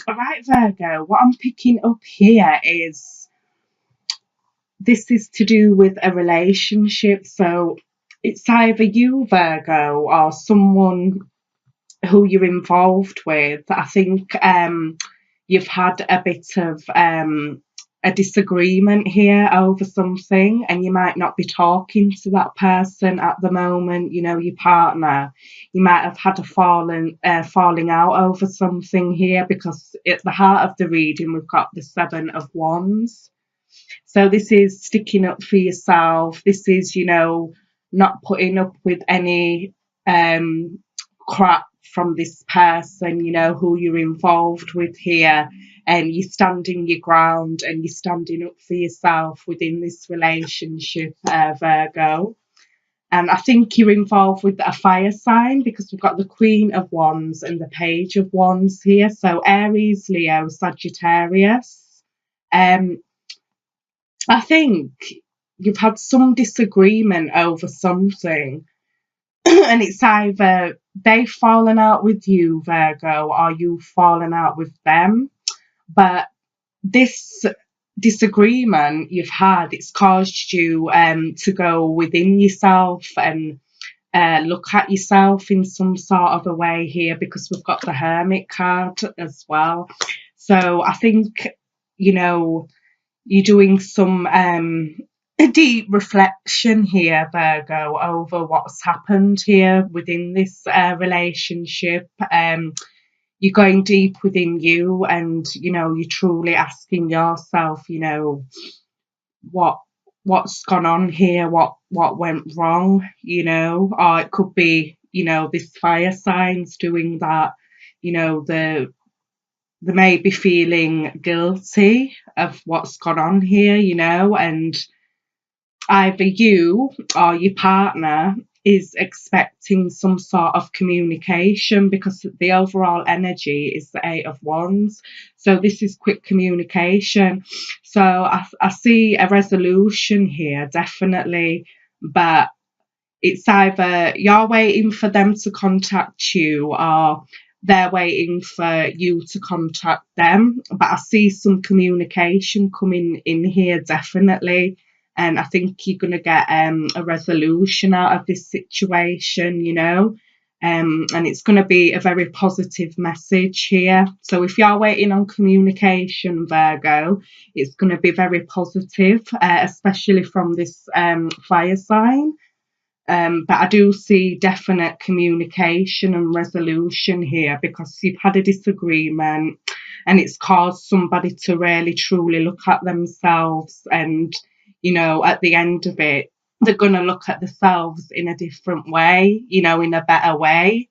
All right, Virgo, what I'm picking up here is this is to do with a relationship. So it's either you, Virgo, or someone who you're involved with. I think you've had a bit of a disagreement here over something, and you might not be talking to that person at the moment. You know, your partner. You might have had a falling out over something here, because at the heart of the reading we've got the Seven of Wands. So this is sticking up for yourself. This is, not putting up with any um, crap from this person, who you're involved with here. And you're standing your ground and you're standing up for yourself within this relationship, Virgo. And I think you're involved with a fire sign, because we've got the Queen of Wands and the Page of Wands here. So Aries, Leo, Sagittarius. Um, I think you've had some disagreement over something, and it's either they've fallen out with you, Virgo, or you've fallen out with them. But this disagreement you've had, it's caused you to go within yourself and look at yourself in some sort of a way here, because we've got the Hermit card as well. So I think, you know, you're doing some deep reflection here, Virgo, over what's happened here within this relationship. You're going deep within you, and you're truly asking yourself, what what's gone on here, what went wrong, or it could be, this fire signs doing that. They may be feeling guilty of what's gone on here, and either you or your partner is expecting some sort of communication, because the overall energy is the Eight of Wands. So this is quick communication. So I see a resolution here, definitely, but it's either you're waiting for them to contact you, or they're waiting for you to contact them. But I see some communication coming in here, definitely. And I think you're going to get a resolution out of this situation, and it's going to be a very positive message here. So if you're waiting on communication, Virgo, it's going to be very positive, especially from this fire sign. But I do see definite communication and resolution here, because you've had a disagreement and it's caused somebody to really truly look at themselves. And, at the end of it, they're going to look at themselves in a different way, in a better way,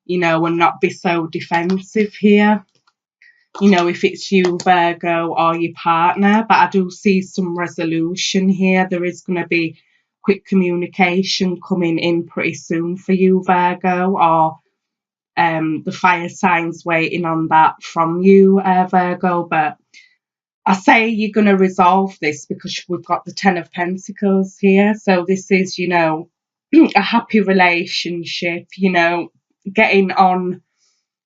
and not be so defensive here. If it's you, Virgo, or your partner. But I do see some resolution here. There is going to be quick communication coming in pretty soon for you, Virgo, or the fire signs waiting on that from you, Virgo. But I say you're going to resolve this, because we've got the Ten of Pentacles here. So this is, a happy relationship, getting on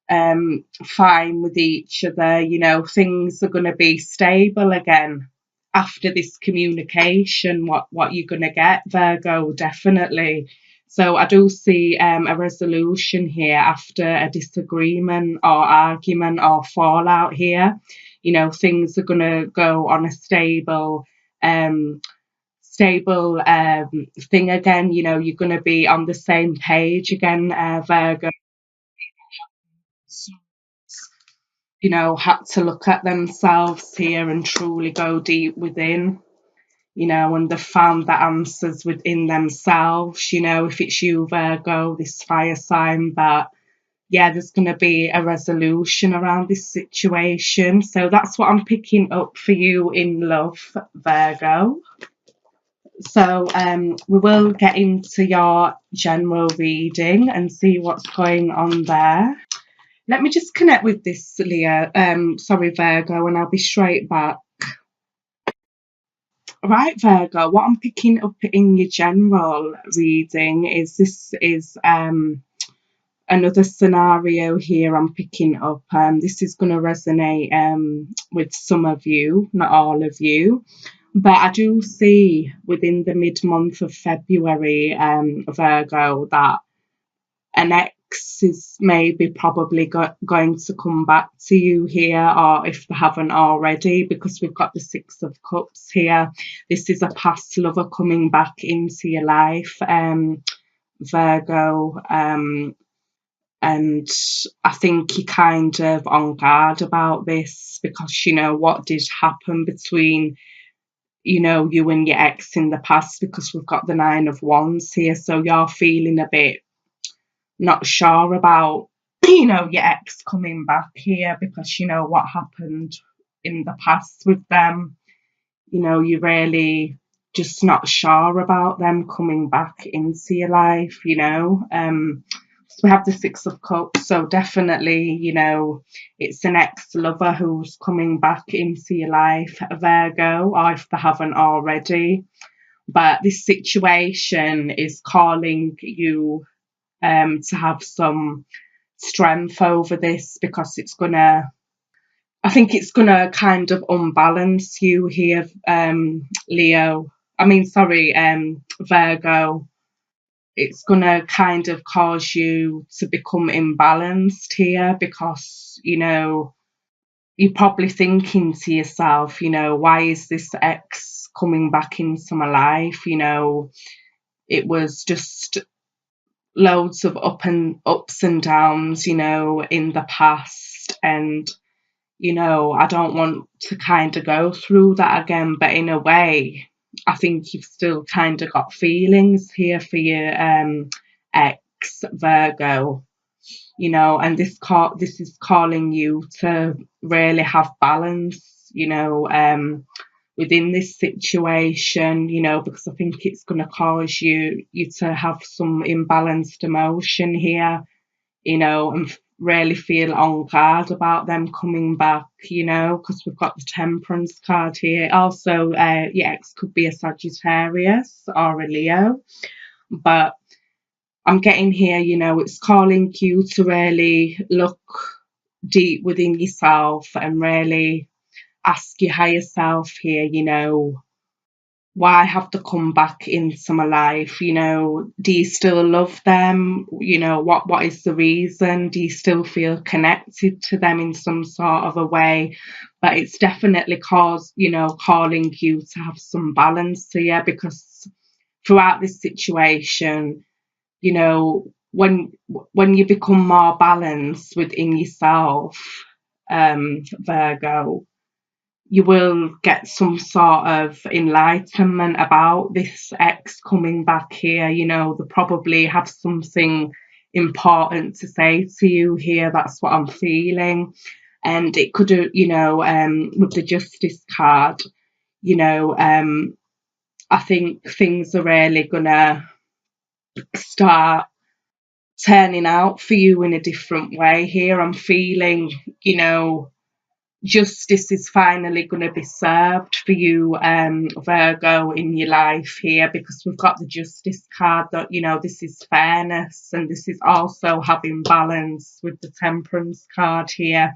fine with each other. Things are going to be stable again after this communication. What you're going to get, Virgo, definitely. So I do see a resolution here after a disagreement or argument or fallout here. Things are going to go on a stable thing again. You're going to be on the same page again, Virgo. Had to look at themselves here and truly go deep within, and they've found the answers within themselves, if it's you, Virgo, this fire sign. But yeah, there's going to be a resolution around this situation. So that's what I'm picking up for you in love, Virgo. So we will get into your general reading and see what's going on there. Let me just connect with this, Leah. Sorry, Virgo, and I'll be straight back. Right, Virgo, what I'm picking up in your general reading is this is another scenario here I'm picking up. This is going to resonate with some of you, not all of you. But I do see within the mid-month of February, Virgo, that an ex is maybe probably going to come back to you here, or if they haven't already, because we've got the Six of Cups here. This is a past lover coming back into your life, Virgo. And I think you're kind of on guard about this because you know what did happen between you and your ex in the past, because we've got the Nine of Wands here. So you're feeling a bit not sure about your ex coming back here because you know what happened in the past with them. You're really just not sure about them coming back into your life. So we have the Six of Cups, so definitely it's an ex-lover who's coming back into your life, Virgo, or if they haven't already. But this situation is calling you to have some strength over this, because I think it's gonna kind of unbalance you here, Leo. Virgo. It's gonna kind of cause you to become imbalanced here, because you're probably thinking to yourself, why is this ex coming back into my life? It was just loads of ups and downs, in the past, and I don't want to kind of go through that again. But in a way, I think you've still kind of got feelings here for your ex, Virgo. And this is calling you to really have balance, within this situation, because I think it's going to cause you to have some imbalanced emotion here, and really feel on guard about them coming back, because we've got the Temperance card here. Also, your ex could be a Sagittarius or a Leo, but I'm getting here, it's calling you to really look deep within yourself and really ask your higher self here, why have they come back into my life? Do you still love them? What is the reason? Do you still feel connected to them in some sort of a way? But it's definitely calling you to have some balance here, because throughout this situation, when you become more balanced within yourself, Virgo, you will get some sort of enlightenment about this ex coming back here. They probably have something important to say to you here. That's what I'm feeling. And it could, with the Justice card, I think things are really gonna start turning out for you in a different way here. I'm feeling, justice is finally going to be served for you, Virgo, in your life here, because we've got the Justice card, that this is fairness, and this is also having balance with the Temperance card here.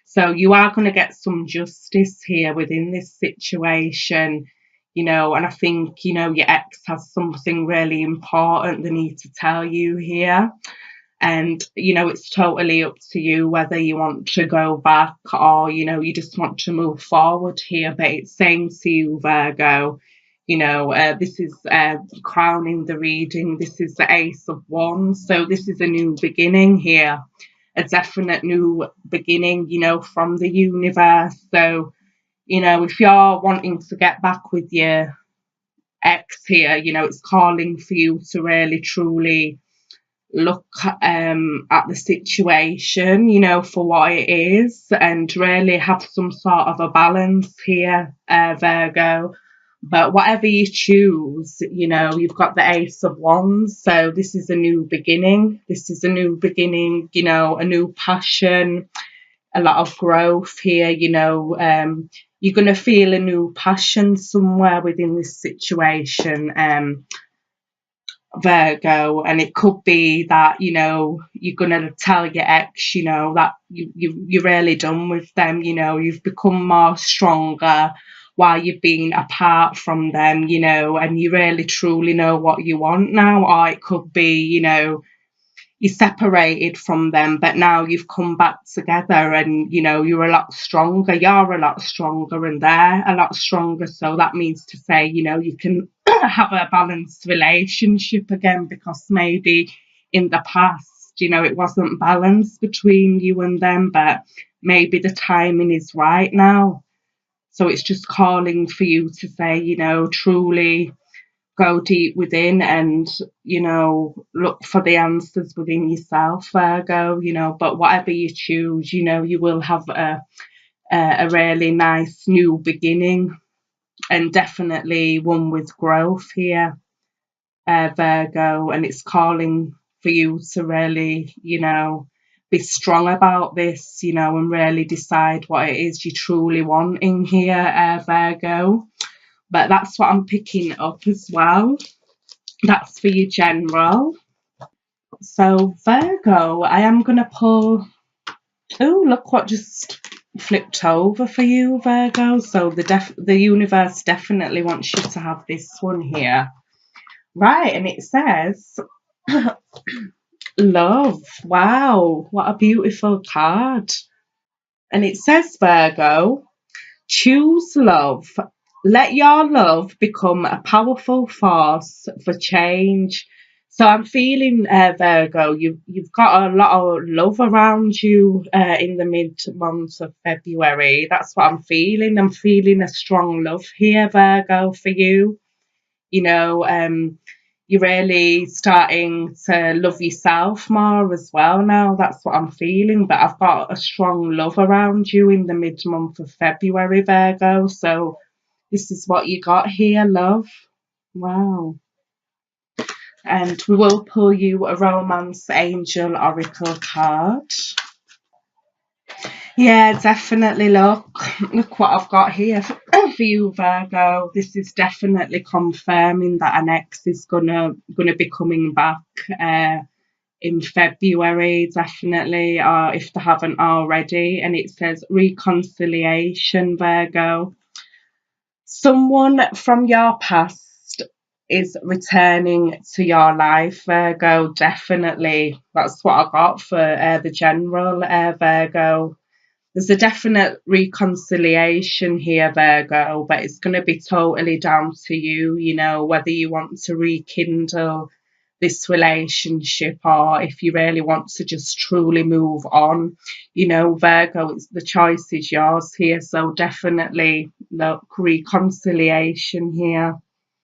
So you are going to get some justice here within this situation, and I think your ex has something really important they need to tell you here. And it's totally up to you whether you want to go back, or you just want to move forward here. But it's saying to you, Virgo, this is crowning the reading. This is the Ace of Wands, so this is a new beginning here, a definite new beginning, from the universe. So if you're wanting to get back with your ex here, it's calling for you to really truly look at the situation, for what it is, and really have some sort of a balance here, Virgo. But whatever you choose, you've got the Ace of Wands, so this is a new beginning. This is a new beginning, a new passion, a lot of growth here. You're going to feel a new passion somewhere within this situation. Virgo, and it could be that, you know, you're gonna tell your ex, you know, that you're really done with them, you know, you've become more stronger while you've been apart from them, you know, and you really truly know what you want now. Or it could be, you know, you separated from them, but now you've come back together, and you know you're a lot stronger. You're a lot stronger, and they're a lot stronger. So that means to say, you know, you can have a balanced relationship again, because maybe in the past, you know, it wasn't balanced between you and them, but maybe the timing is right now. So it's just calling for you to say, you know, truly go deep within, and you know, look for the answers within yourself, Virgo, you know. But whatever you choose, you know, you will have a really nice new beginning, and definitely one with growth here, Virgo. And it's calling for you to really, you know, be strong about this, you know, and really decide what it is you truly want in here, Virgo. But that's what I'm picking up as well. That's for your general. So Virgo, I am gonna pull. Oh, look what just flipped over for you, Virgo. So the universe definitely wants you to have this one here, right? And it says love. Wow, what a beautiful card. And it says, Virgo, choose love. Let your love become a powerful force for change. So I'm feeling, Virgo, you've got a lot of love around you in the mid months of February. That's what I'm feeling. I'm feeling a strong love here, Virgo, for you. You know, you're really starting to love yourself more as well now. That's what I'm feeling. But I've got a strong love around you in the mid month of February, Virgo. So this is what you got here, love. Wow. And we will pull you a Romance Angel Oracle card. Yeah, definitely. Look what I've got here for you, Virgo. This is definitely confirming that an ex is gonna be coming back in February, definitely, or if they haven't already. And it says reconciliation, Virgo. Someone from your past is returning to your life, Virgo. Definitely, that's what I got for the general, Virgo. There's a definite reconciliation here, Virgo, but it's going to be totally down to you, you know, whether you want to rekindle this relationship, or if you really want to just truly move on. You know, Virgo, the choice is yours here. So definitely look, reconciliation here.